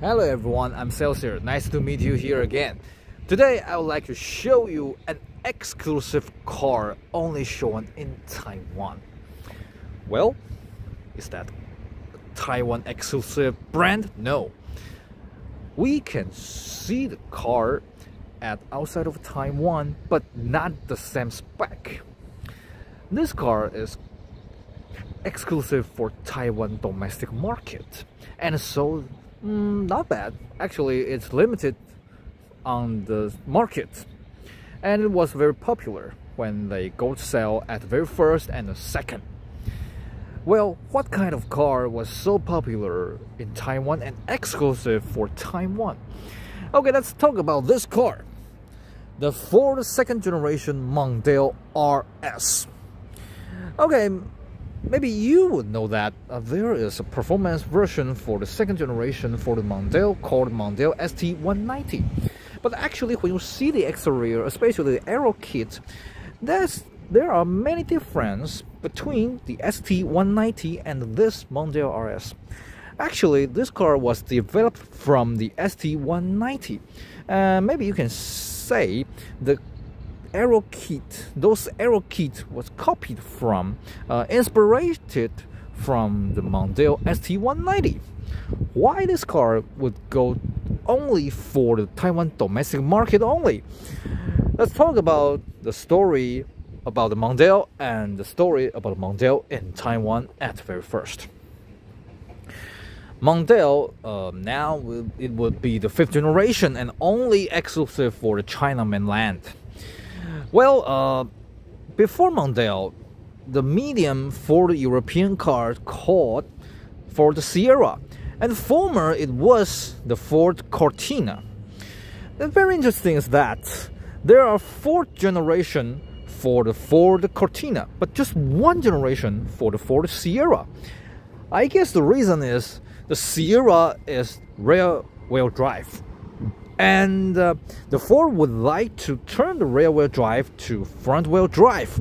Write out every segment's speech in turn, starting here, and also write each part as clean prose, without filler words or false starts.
Hello everyone, I'm Celsius. Nice to meet you here again. Today I would like to show you an exclusive car only shown in Taiwan. Well, is that a Taiwan exclusive brand? No. We can see the car at outside of Taiwan, but not the same spec. This car is exclusive for Taiwan domestic market, and so not bad. Actually, it's limited on the market, and it was very popular when they go to sell at the very first and the second. Well, what kind of car was so popular in Taiwan and exclusive for Taiwan? Okay, let's talk about this car. The Ford second generation Mondeo RS. Okay, maybe you would know that there is a performance version for the second generation for the Mondeo called Mondeo ST190. But actually, when you see the exterior, especially the aero kit, there are many differences between the ST190 and this Mondeo RS. Actually, this car was developed from the ST190. Maybe you can say the aero kit, those aero kit was copied from, inspired from the Mondeo ST190. Why this car would go only for the Taiwan domestic market only? Let's talk about the story about the Mondeo and the story about Mondeo in Taiwan at the very first. Mondeo now it would be the 5th generation and only exclusive for the China mainland. Well, before Mondeo, the medium Ford European car called Ford Sierra, and former it was the Ford Cortina. The very interesting is that there are 4 generations for the Ford Cortina, but just 1 generation for the Ford Sierra. I guess the reason is the Sierra is rear-wheel drive. And the Ford would like to turn the rear-wheel drive to front-wheel drive.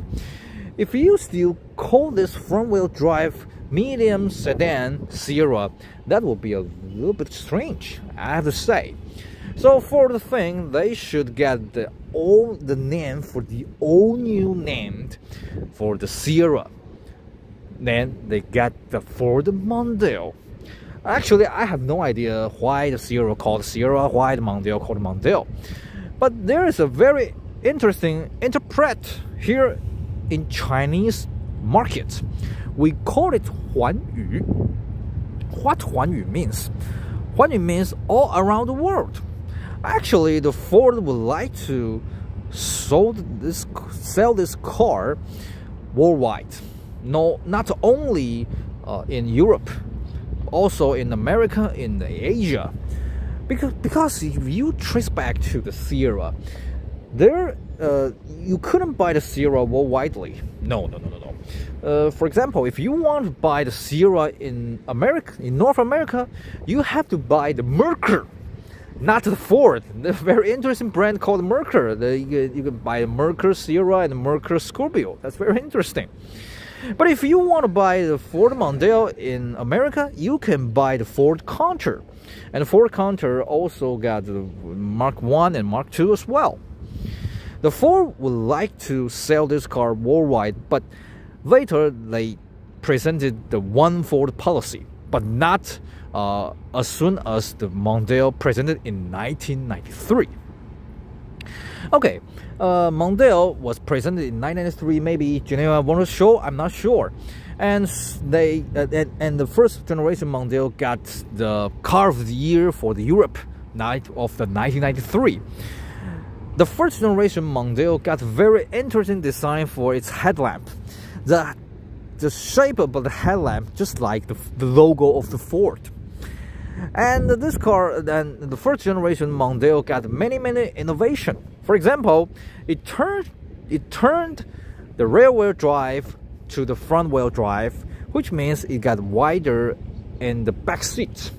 If you still call this front-wheel drive medium sedan Sierra, that would be a little bit strange, I have to say. So for the thing, they should get the name for the all-new name for the Sierra. Then they get the Ford Mondeo. Actually, I have no idea why the Sierra called Sierra, why the Mondeo called Mondeo. But there is a very interesting interpret here in Chinese market. We call it Huanyu. What Huanyu means? Huanyu means all around the world. Actually, the Ford would like to sell this car worldwide. No, not only in Europe, also in America, in Asia, because if you trace back to the Sierra, there you couldn't buy the Sierra worldwide. No. For example, if you want to buy the Sierra in America, in North America, you have to buy the Mercury, not the Ford. The very interesting brand called Mercury. You can buy the Mercury Sierra and the Mercury Scorpio. That's very interesting. But if you want to buy the Ford Mondeo in America, you can buy the Ford Contour. And the Ford Contour also got the Mark 1 and Mark 2 as well. The Ford would like to sell this car worldwide, but later they presented the one Ford policy, but not as soon as the Mondeo presented in 1993. Okay, Mondeo was presented in 1993, maybe Geneva Motor Show, I'm not sure. And the first generation Mondeo got the Car of the Year for the Europe night of the 1993. The first generation Mondeo got very interesting design for its headlamp. The shape of the headlamp just like the logo of the Ford. And this car, then the first generation Mondeo got many innovation. For example, it turned the rear-wheel drive to the front-wheel drive, which means it got wider in the back seat.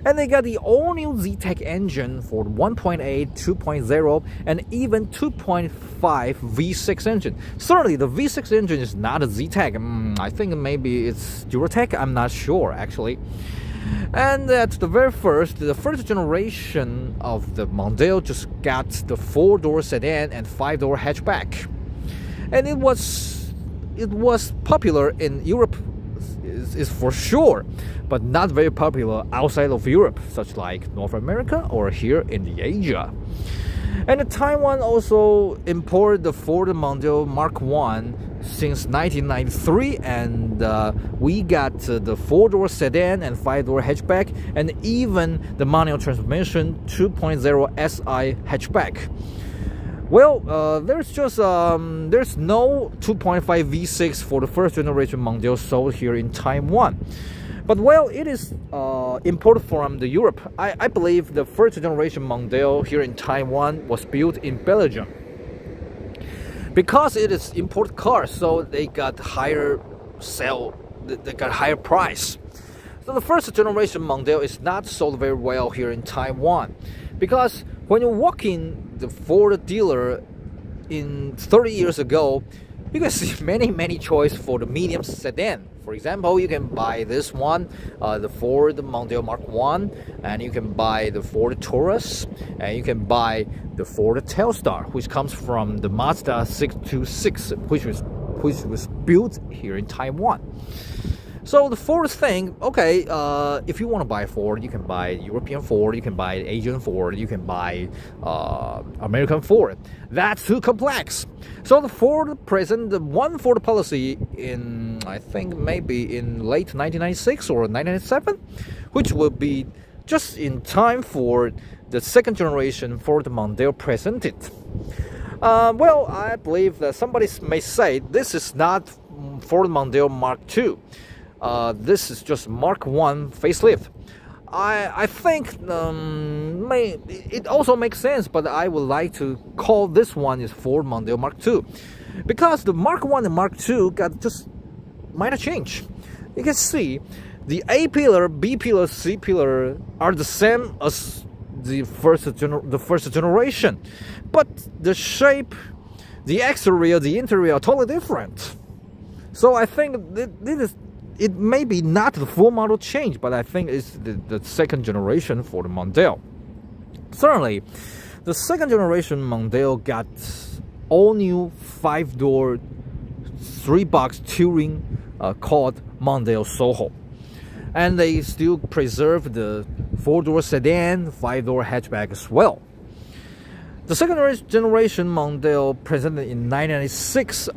And they got the all-new Z-Tech engine for 1.8, 2.0, and even 2.5 V6 engine. Certainly, the V6 engine is not a Z-Tech. I think maybe it's Duratec. I'm not sure, actually. And at the very first generation of the Mondeo just got the 4-door sedan and 5-door hatchback, and it was popular in Europe, is for sure, but not very popular outside of Europe, such like North America or here in the Asia. And Taiwan also imported the Ford Mondeo Mark I since 1993, and we got the 4-door sedan and 5-door hatchback, and even the manual transmission 2.0 SI hatchback. Well, there's no 2.5 V6 for the first generation Mondeo sold here in Taiwan. But well, it is imported from the Europe. I believe the first generation Mondeo here in Taiwan was built in Belgium. Because it is import car, so they got higher they got higher price. So the first generation Mondeo is not sold very well here in Taiwan, because when you walk in the Ford dealer in 30 years ago, you can see many choice for the medium sedan. For example, you can buy this one, the Ford Mondeo Mark I, and you can buy the Ford Taurus, and you can buy the Ford Telstar, which comes from the Mazda 626, which was built here in Taiwan. So the Ford thing, okay, if you want to buy Ford, you can buy European Ford, you can buy Asian Ford, you can buy American Ford. That's too complex. So the Ford present the one Ford policy in, I think maybe in late 1996 or 1997, which will be just in time for the second generation Ford Mondeo presented. Well, I believe that somebody may say this is not Ford Mondeo Mark II. This is just Mark I facelift. I think it also makes sense, but I would like to call this one is Ford Mondeo Mark II, because the Mark I and Mark II got just minor change. You can see the A pillar, B pillar, C pillar are the same as the first generation, but the shape, the exterior, the interior are totally different. So I think it may be not the full model change, but I think it's the second generation for the Mondeo. Certainly, the second generation Mondeo got all new 5-door 3-box touring called Mondeo Soho. And they still preserve the 4-door sedan, 5-door hatchback as well. The second generation Mondeo presented in 1996,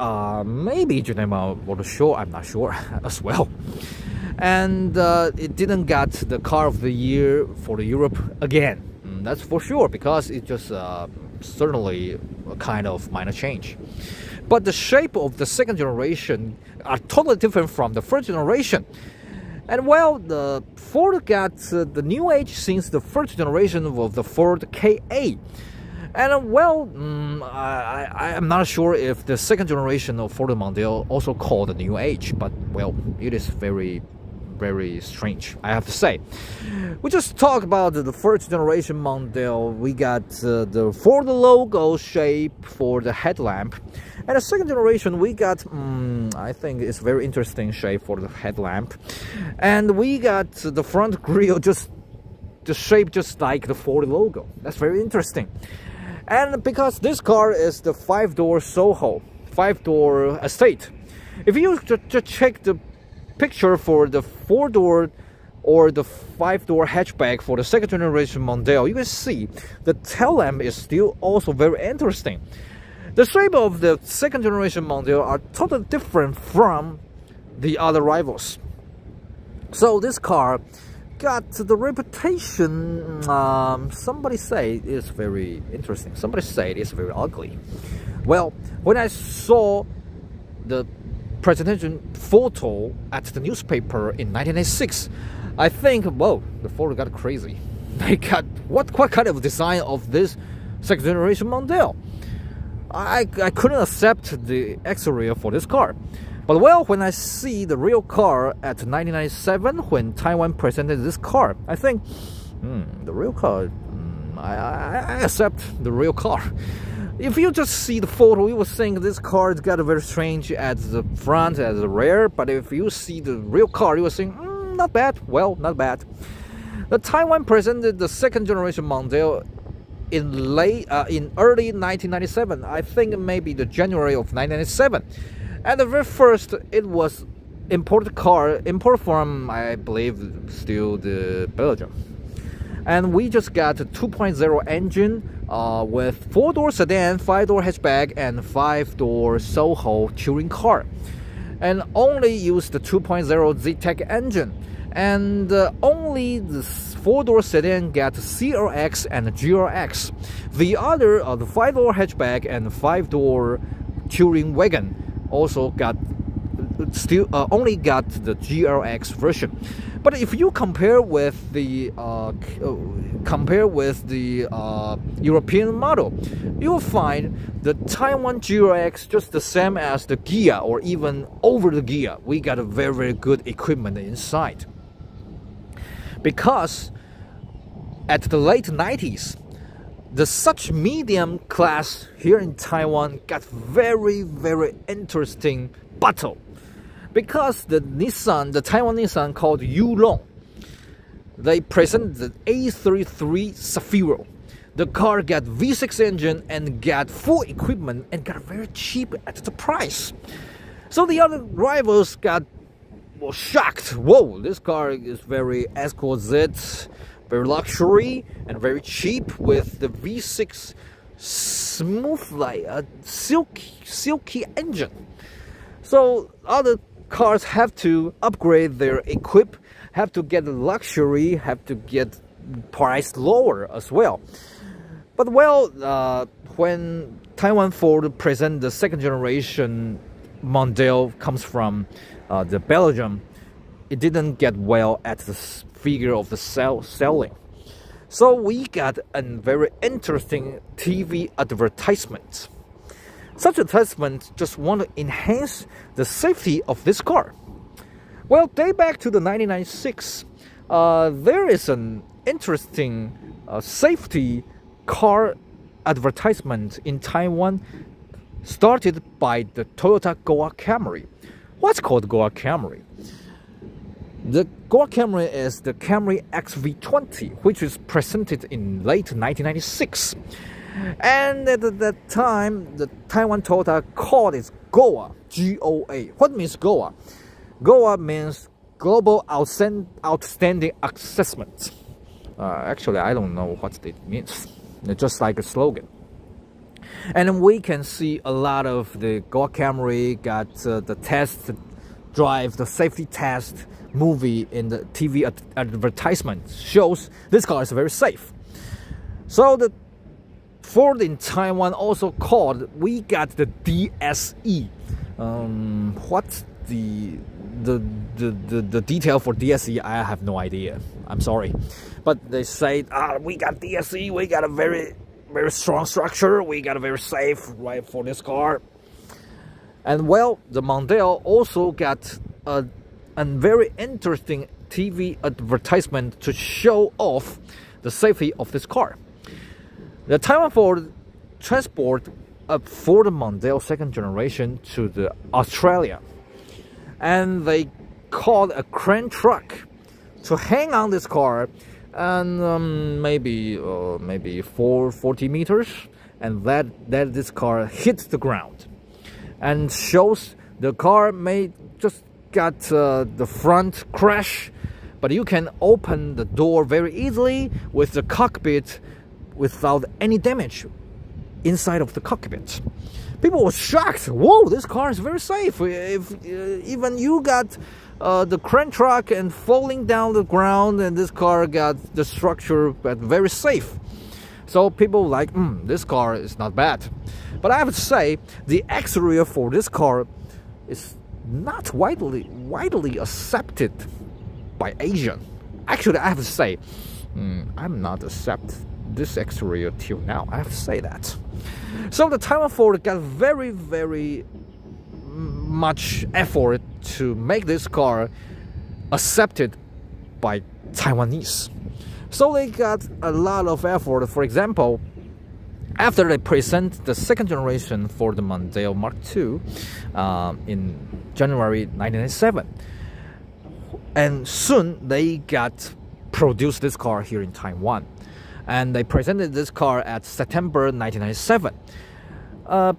maybe Geneva was sure, I'm not sure as well. And it didn't get the car of the year for the Europe again. That's for sure, because it just certainly a kind of minor change. But the shape of the second generation are totally different from the first generation. And well, the Ford got the new age since the first generation of the Ford KA. And well, I am not sure if the second generation of Ford Mondeo also called the new age, but well, it is very strange, I have to say. We just talked about the first generation Mondeo. We got the Ford logo shape for the headlamp, and the second generation we got I think it's very interesting shape for the headlamp, and we got the front grille just the shape just like the Ford logo. That's very interesting. And because this car is the 5-door Soho, 5-door estate, if you just check the picture for the 4-door or the 5-door hatchback for the second generation Mondeo, you can see the tail lamp is still also very interesting. The shape of the second generation Mondeo are totally different from the other rivals. So this car got the reputation, somebody say it's very interesting, somebody say it's very ugly. Well, when I saw the presentation photo at the newspaper in 1986, I think, whoa, the photo got crazy. They got, what kind of design of this second generation Mondeo? I couldn't accept the exterior for this car. But well, when I see the real car at 1997, when Taiwan presented this car, I think, the real car, I accept the real car. If you just see the photo, you will think this car got a very strange at the front, at the rear. But if you see the real car, you will think, not bad. Well, not bad. The Taiwan presented the second generation Mondeo in early 1997. I think maybe the January of 1997. And the very first, it was imported from, I believe, still the Belgium. And we just got a 2.0 engine with 4-door sedan, 5-door hatchback, and 5-door Soho touring car. And only used the 2.0 Z-Tech engine. And only the 4-door sedan got CRX and GRX. The other, the 5-door hatchback and 5-door touring wagon also got only got the GRX version. But if you compare with the European model, you will find the Taiwan GRX just the same as the Gia, or even over the Gia. We got a very, very good equipment inside. Because at the late 90s, the such medium class here in Taiwan got very, very interesting battle. Because the Taiwan Nissan called Yulong, they presented the A33 Safiro. The car got V6 engine and got full equipment and got very cheap at the price. So the other rivals were shocked. Whoa, this car is very exquisite, very luxury, and very cheap with the V6 smooth like a silky engine. So other cars have to upgrade their equipment, have to get luxury, have to get price lower as well. But well, when Taiwan Ford present the second generation Mondeo comes from the Belgium, it didn't get well at the figure of the selling. So we got a very interesting TV advertisement. Such advertisement just want to enhance the safety of this car. Well, day back to the 1996, there is an interesting safety car advertisement in Taiwan started by the Toyota Goa Camry. What's called Goa Camry? The Goa Camry is the Camry XV20, which was presented in late 1996. And at that time, the Taiwan Toyota called it Goa, G-O-A. What means Goa? Goa means Global Outstanding Assessment. Actually, I don't know what it means. It's just like a slogan. And we can see a lot of the Goa Camry got the test drive, the safety test movie in the TV advertisement shows this car is very safe. So the Ford in Taiwan also called, we got the DSE. What's the detail for DSE? I have no idea. I'm sorry, but they say, we got DSE. We got a very, very strong structure. We got a very safe right for this car. And well, the Mondeo also got a very interesting TV advertisement to show off the safety of this car. The Taiwan Ford transport a Ford Mondeo second generation to the Australia, and they called a crane truck to hang on this car, and maybe 40 meters, and that this car hit the ground, and shows the car may just got the front crash, but you can open the door very easily with the cockpit without any damage inside of the cockpit. People were shocked. Whoa, this car is very safe. If even you got the crane truck and falling down the ground, and this car got the structure but very safe. So people like, this car is not bad. But I have to say, the exterior for this car is not widely accepted by Asian. Actually, I have to say, I'm not accept this exterior till now. I have to say that. So the Taiwan Ford got very, very much effort to make this car accepted by Taiwanese. So they got a lot of effort. For example, after they present the second generation for the Mondeo Mark II in January 1997, And soon they got produced this car here in Taiwan. And they presented this car at September 1997.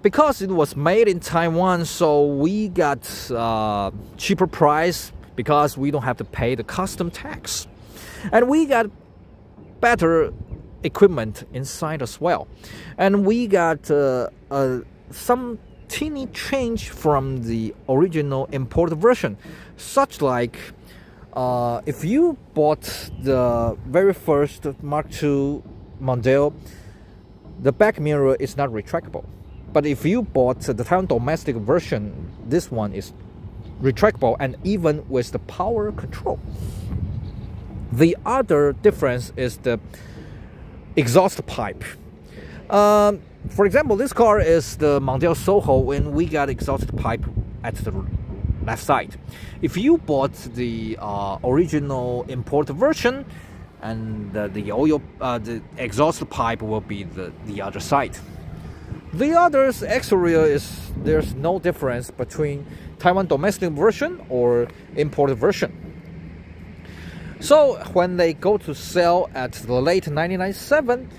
Because it was made in Taiwan, so we got cheaper price because we don't have to pay the custom tax. And we got better equipment inside as well. And we got some teeny change from the original imported version, such like if you bought the very first Mark II Mondeo, the back mirror is not retractable. But if you bought the Taiwan domestic version, this one is retractable, and even with the power control. The other difference is the exhaust pipe. For example, this car is the MONDEO Soho, and we got exhaust pipe at the left side. If you bought the original imported version, and the exhaust pipe will be the other side. The other exterior is there's no difference between Taiwan domestic version or imported version. So when they go to sell at the late 1997,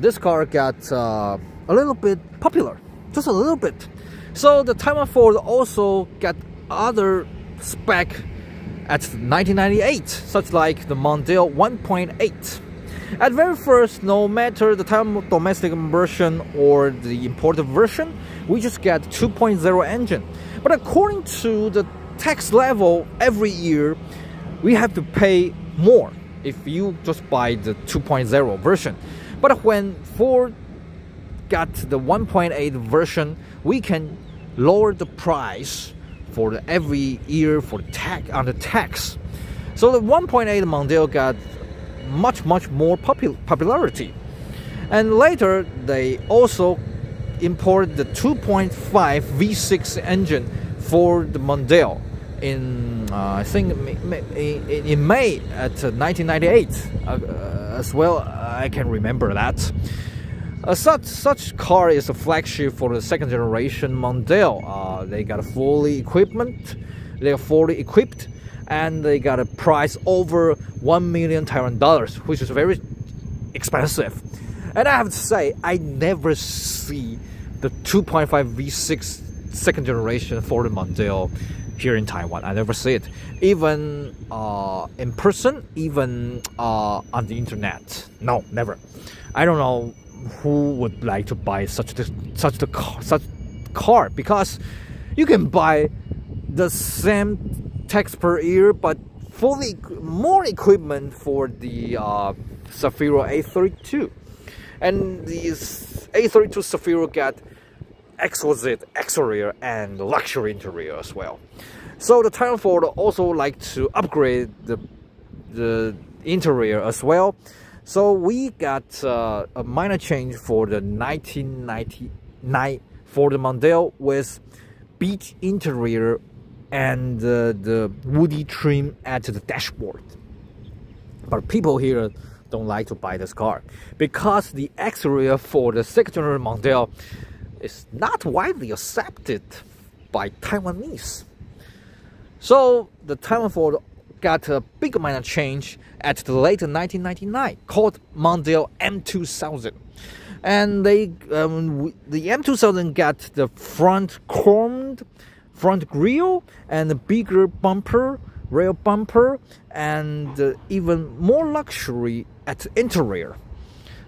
this car got a little bit popular, just a little bit. So the Taiwan Ford also got other spec at 1998, such like the Mondeo 1.8. At very first, no matter the Taiwan domestic version or the imported version, we just get 2.0 engine. But according to the tax level, every year we have to pay more if you just buy the 2.0 version. But when Ford got the 1.8 version, we can lower the price for every year for under tax. So the 1.8 Mondeo got much more popularity. And later they also imported the 2.5 V6 engine for the Mondeo in I think in May at 1998 as well. I can remember that. Such car is a flagship for the second generation Mondeo. They got a fully equipped, and they got a price over 1 million Taiwan dollars, which is very expensive. And I have to say, I never see the 2.5 V6 second generation Ford Mondeo here in Taiwan. I never see it, even in person, even on the internet. No, never. I don't know who would like to buy such car, because you can buy the same tax per year, but fully more equipment for the Zafiro A32, and these A32 Zafiro got exquisite exterior and luxury interior as well. So the Taiwan Ford also like to upgrade the interior as well. So we got a minor change for the 1999 Ford Mondeo with beige interior and the woody trim at the dashboard. But people here don't like to buy this car because the exterior for the second generation Mondeo is not widely accepted by Taiwanese. So the Taiwan Ford got a big minor change at the late 1999 called Mondeo M2000. And the M2000 got the front chromed front grille and a bigger bumper, rear bumper, and even more luxury at the interior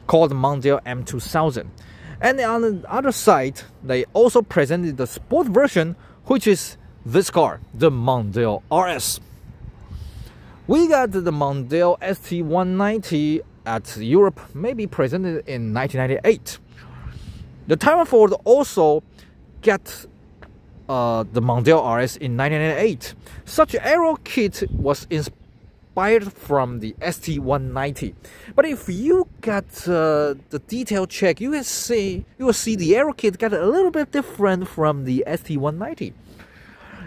called Mondeo M2000. And on the other side, they also presented the sport version, which is this car, the Mondeo RS. We got the Mondeo ST190 at Europe, maybe presented in 1998. The Taiwan Ford also got the Mondeo RS in 1998. Such aero kit was inspired from the ST190. But if you got the detail check, you will see the aero kit got a little bit different from the ST190.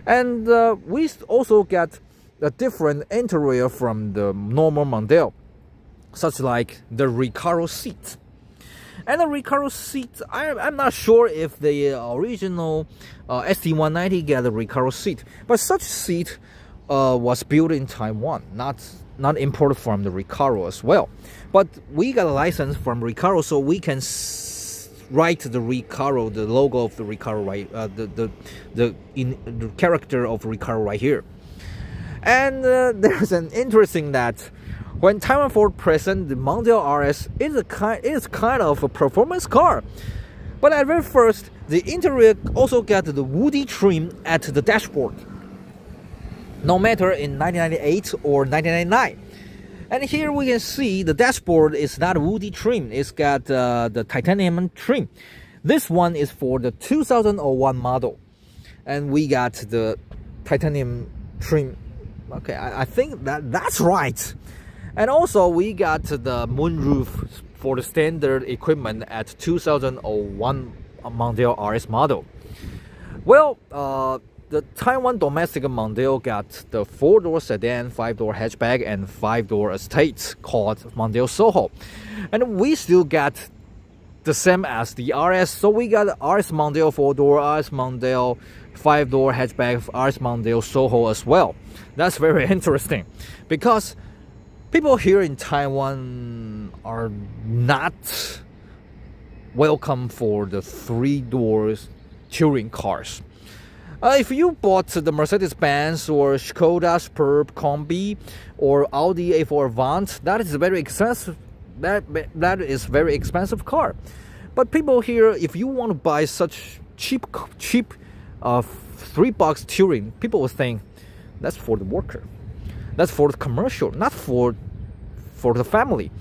And we also got a different interior from the normal Mondeo, such like the Recaro seat. And the Recaro seat, I'm not sure if the original ST190 got a Recaro seat, but such seat was built in Taiwan, not imported from the Recaro as well. But we got a license from Recaro, so we can write the Recaro, the logo of the Recaro, right? The character of Recaro right here. And there's an interesting that when Taiwan Ford present the Mondeo RS, is kind of a performance car. But at very first, the interior also got the woody trim at the dashboard, no matter in 1998 or 1999. And here we can see the dashboard is not woody trim, it's got the titanium trim. This one is for the 2001 model, and we got the titanium trim. Okay, I think that's right. And also we got the moonroof for the standard equipment at 2001 Mondeo RS model. Well, the Taiwan domestic Mondeo got the 4-door sedan, 5-door hatchback, and 5-door estate called Mondeo Soho. And we still got the same as the RS. So we got RS Mondeo 4-door, RS Mondeo 5-door hatchback, RS Mondeo Soho as well. That's very interesting because people here in Taiwan are not welcome for the 3-door touring cars. If you bought the Mercedes-Benz or Skoda Superb Combi or Audi A4 Avant, that is very expensive. That is very expensive car. But people here, if you want to buy such cheap $3 touring, people will think that's for the worker, that's for the commercial, not for the family.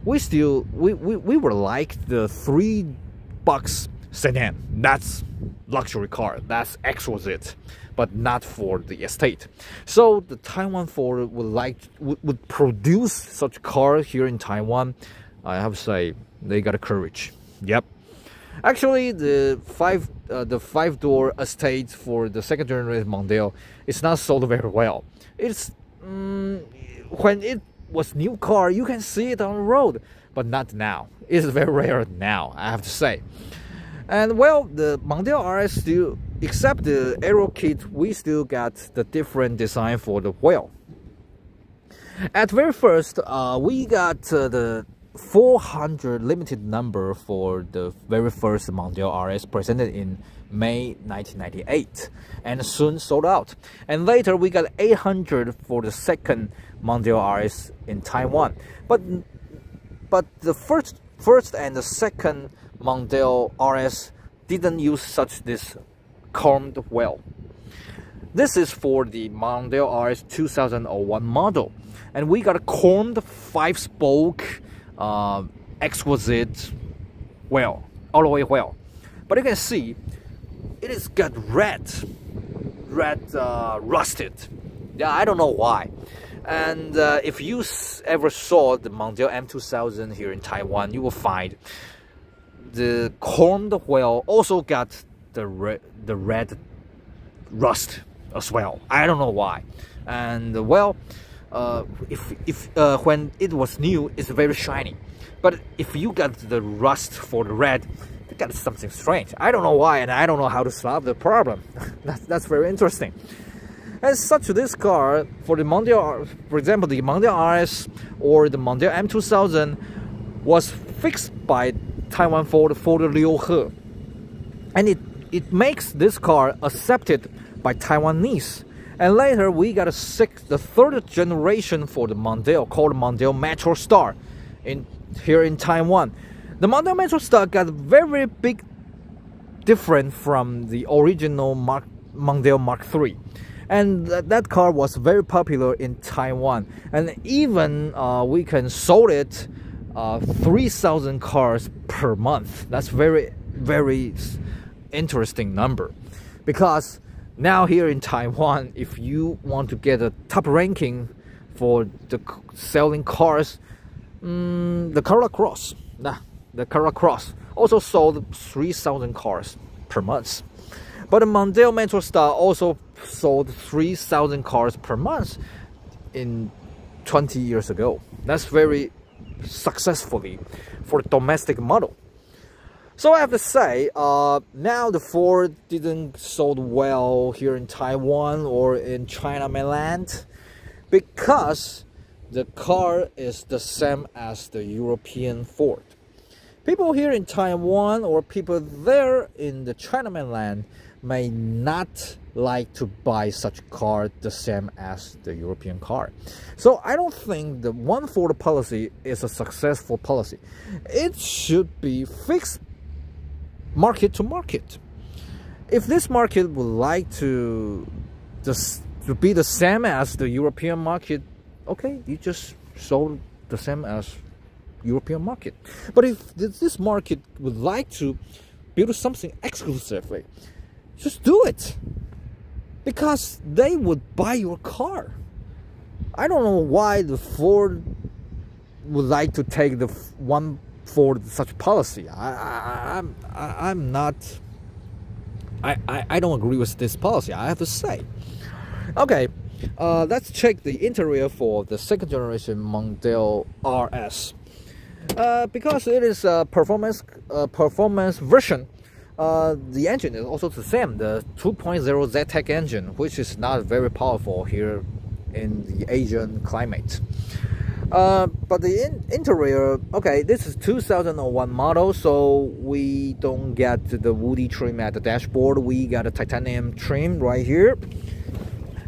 We were like the $3 sedan. That's luxury car, that's exquisite, but not for the estate. So the Taiwan Ford would produce such car here in Taiwan. I have to say they got a courage. Yep. Actually, the 5-door estate for the second generation Mondeo is not sold very well. It's when it was new car, you can see it on the road, but not now. It's very rare now, I have to say. And well, the Mondeo RS still, except the aero kit, we still got the different design for the wheel. At very first, we got the 400 limited number for the very first Mondeo RS presented in May 1998 and soon sold out. And later we got 800 for the second Mondeo RS in Taiwan. But the first and the second Mondeo RS didn't use this combed wheel. This is for the Mondeo RS 2001 model, and we got a combed 5-spoke exquisite wheel, all-the-way wheel. But you can see it is got red rusted. Yeah, I don't know why. And if you ever saw the Mondeo M2000 here in Taiwan, you will find the combed wheel also got the red rust as well. I don't know why. And well, when it was new, it's very shiny. But if you got the rust for the red, you got something strange. I don't know why, and I don't know how to solve the problem. That's very interesting. As such, this car for the Mondeo, for example, the Mondeo RS or the Mondeo M2000 was fixed by Taiwan Ford Liu He, and it makes this car accepted by Taiwanese. And later we got the 3rd generation for the Mondeo called Mondeo Metro Star here in Taiwan. The Mondeo Metro Star got very big different from the original Mondeo Mark III. And that car was very popular in Taiwan, and even we can sold it 3,000 cars per month. That's very interesting number, because now here in Taiwan, if you want to get a top ranking for the selling cars, the Corolla Cross also sold 3,000 cars per month. But the Mondeo Metro Star also sold 3,000 cars per month in 20 years ago. That's very successfully for the domestic model. So I have to say, now the Ford didn't sold well here in Taiwan or in China mainland because the car is the same as the European Ford. People here in Taiwan or people there in the China mainland may not like to buy such car the same as the European car. So I don't think the one Ford policy is a successful policy. It should be fixed market to market. If this market would like to be the same as the European market, okay, you just sold the same as European market. But if this market would like to build something exclusively, just do it, because they would buy your car. I don't know why the Ford would like to take the one Ford such policy. I don't agree with this policy, I have to say. Okay, let's check the interior for the second generation Mondeo RS. Because it is a performance version, the engine is also the same, the 2.0 Z-Tech engine, which is not very powerful here in the Asian climate. But the interior, okay, this is 2001 model, so we don't get the woody trim at the dashboard. We got a titanium trim right here,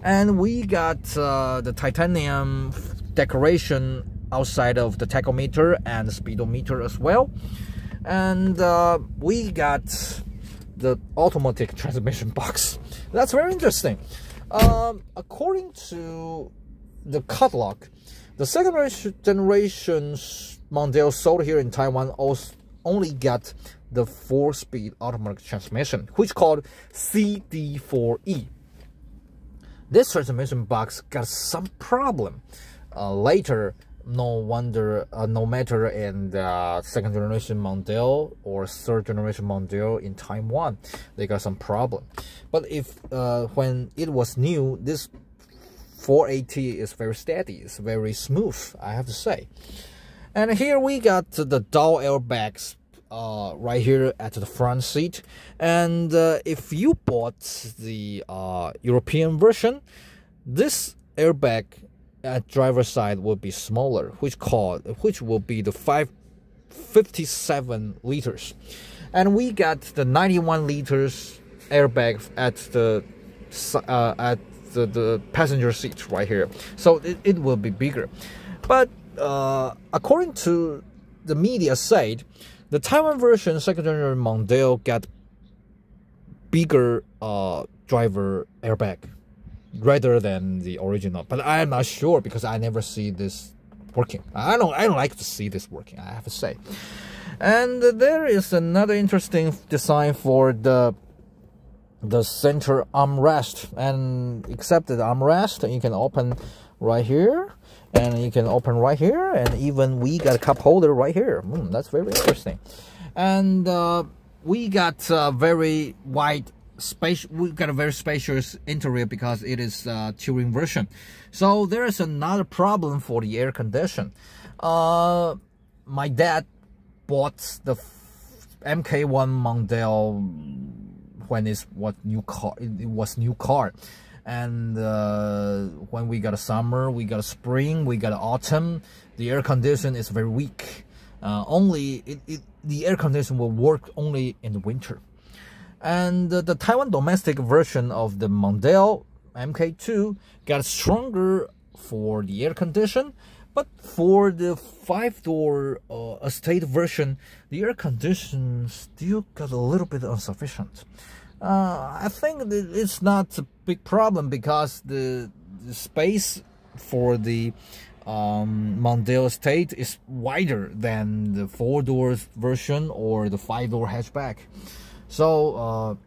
and we got the titanium decoration outside of the tachometer and the speedometer as well. And we got the automatic transmission box. That's very interesting. According to the catalog, the second generation Mondeo sold here in Taiwan also only got the 4-speed automatic transmission, which called CD4E. This transmission box got some problem. Later, no matter in the second generation Mondeo or third generation Mondeo in Taiwan, they got some problem. But if when it was new, this 480 is very steady, it's very smooth, I have to say. And here we got the dual airbags right here at the front seat. And if you bought the European version, this airbag at driver's side will be smaller, which will be the 57 liters. And we got the 91 liters airbag at the passenger seat right here, so it will be bigger. But according to the media said, the Taiwan version second generation Mondeo got bigger driver airbag rather than the original, but I'm not sure because I never see this working. I don't like to see this working, I have to say. And there is another interesting design for the center armrest, and except the armrest, you can open right here, and you can open right here, and even we got a cup holder right here. That's very interesting. And we got a very wide space. We got a very spacious interior because it is a touring version. So there is another problem for the air condition. My dad bought the MK1 Mondeo when it was new car, and when we got a summer, we got a spring, we got an autumn, the air condition is very weak. The air condition will work only in the winter. And the Taiwan domestic version of the Mondeo MK2 got stronger for the air condition, but for the 5-door estate version, the air condition still got a little bit insufficient. I think that it's not a big problem because the space for the Mondeo estate is wider than the 4-door version or the 5-door hatchback. So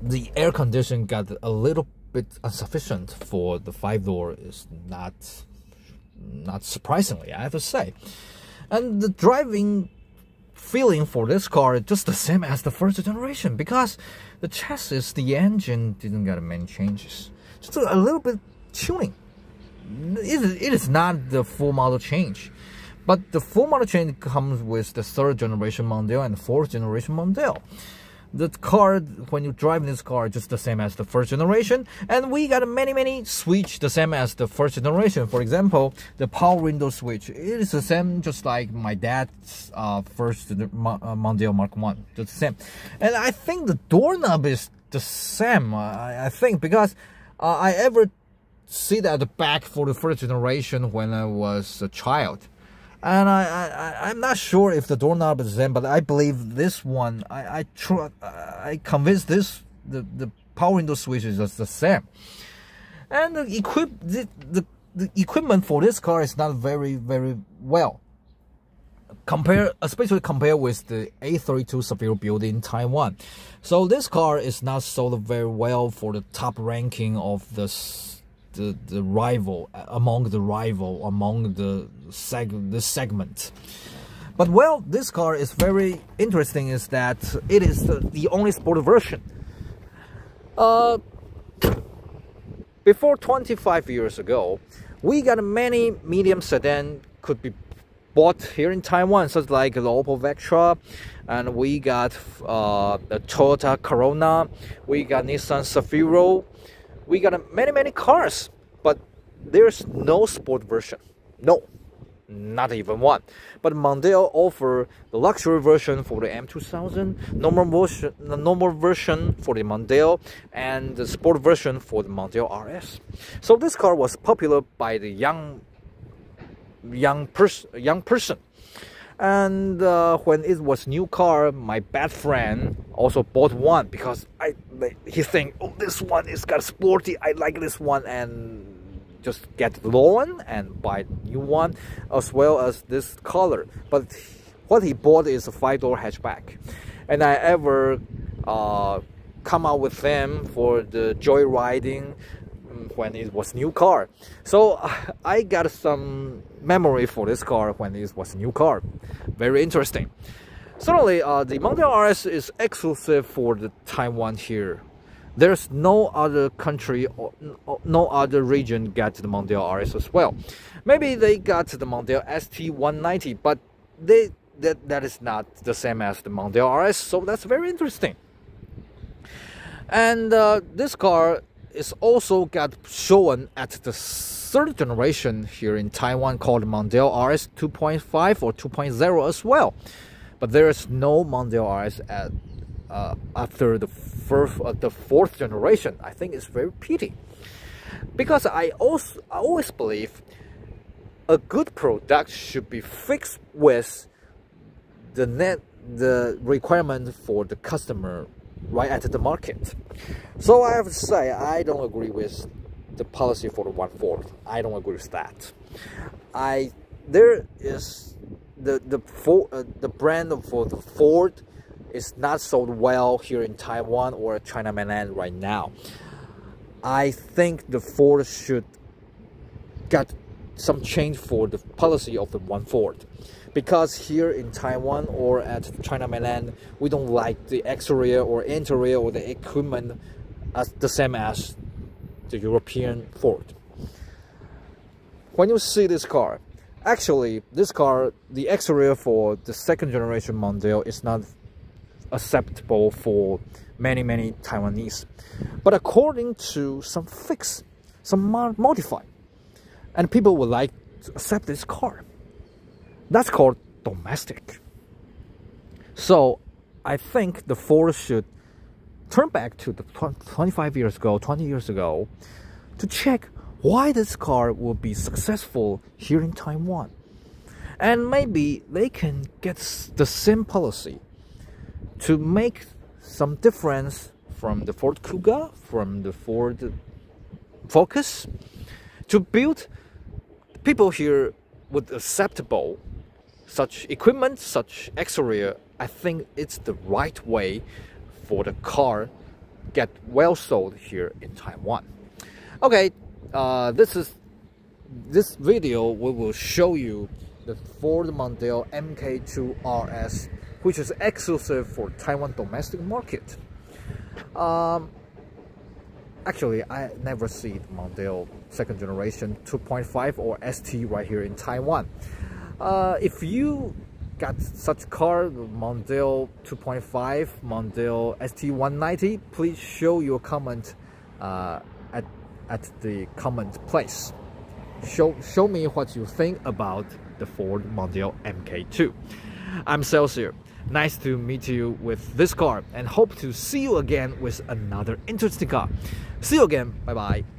the air condition got a little bit insufficient for the 5-door is not surprisingly, I have to say. And the driving feeling for this car is just the same as the first generation, because the chassis, the engine didn't get many changes, just a little bit tuning. It is not the full model change, But the full model change comes with the 3rd generation Mondeo and 4th generation Mondeo. The car, when you drive this car, just the same as the 1st generation, and we got many switch the same as the 1st generation. For example, the power window switch, it is the same, just like my dad's first Mondeo Mark 1, just the same. And I think the doorknob is the same. I think because I ever see that at the back for the 1st generation when I was a child. And I'm not sure if the doorknob is the same, but I believe this one, I convinced this, the power window switch is just the same. And the equipment for this car is not very well. Especially compared with the A32 Safiro built in Taiwan. So this car is not sold very well for the top ranking of the rival among the segment. But well, this car is very interesting is that it is the only sport version. Before 25 years ago, we got many medium sedan could be bought here in Taiwan, such like the Opel Vectra, and we got the Toyota Corona, we got Nissan Safiro. We got many cars, but there's no sport version. No, not even one. But Mondeo offer the luxury version for the M2000, normal version for the Mondeo, and the sport version for the Mondeo RS. So this car was popular by the young person. And when it was new car, my bad friend also bought one because he think, oh, this one is got sporty, I like this one, and just get the loan and buy new one as well as this color. But what he bought is a 5-door hatchback, and I ever come out with them for the joyriding when it was new car. So I got some memory for this car when it was a new car. Very interesting. Certainly, the Mondeo RS is exclusive for the Taiwan here. There's no other country or no other region got the Mondeo RS as well. Maybe they got the Mondeo ST190, but that is not the same as the Mondeo RS, so that's very interesting. And this car is also got shown at the 3rd generation here in Taiwan called Mondeo RS 2.5 or 2.0 as well. But there is no Mondeo RS at after the 4th generation. I think it's very pity, because I always believe a good product should be fixed with the requirement for the customer right at the market. So I have to say, I don't agree with the policy for the 1/4. I don't agree with that. There is the brand for the Ford is not sold well here in Taiwan or China mainland right now. I think the Ford should get some change for the policy of the 1/4, because here in Taiwan or at China mainland, we don't like the exterior or interior or the equipment as the same as the European Ford. When you see this car, actually this car, the exterior for the 2nd generation Mondeo is not acceptable for many Taiwanese, but according to some fix, some modify, and people would like to accept this car. That's called domestic. So I think the Ford should turn back to the 20 years ago to check why this car will be successful here in Taiwan, and maybe they can get the same policy to make some difference from the Ford Kuga, from the Ford Focus, to build people here with acceptable such equipment, such exterior. I think it's the right way for the car get well sold here in Taiwan. Okay, this video we will show you the Ford Mondeo MK2 RS, which is exclusive for Taiwan domestic market. Actually, I never see the Mondeo 2nd generation 2.5 or ST right here in Taiwan. If you got such car, Mondeo 2.5, Mondeo ST190, please show your comment at the comment place. Show me what you think about the Ford Mondeo MK2. I'm Celsius. Nice to meet you with this car and hope to see you again with another interesting car. See you again. Bye bye.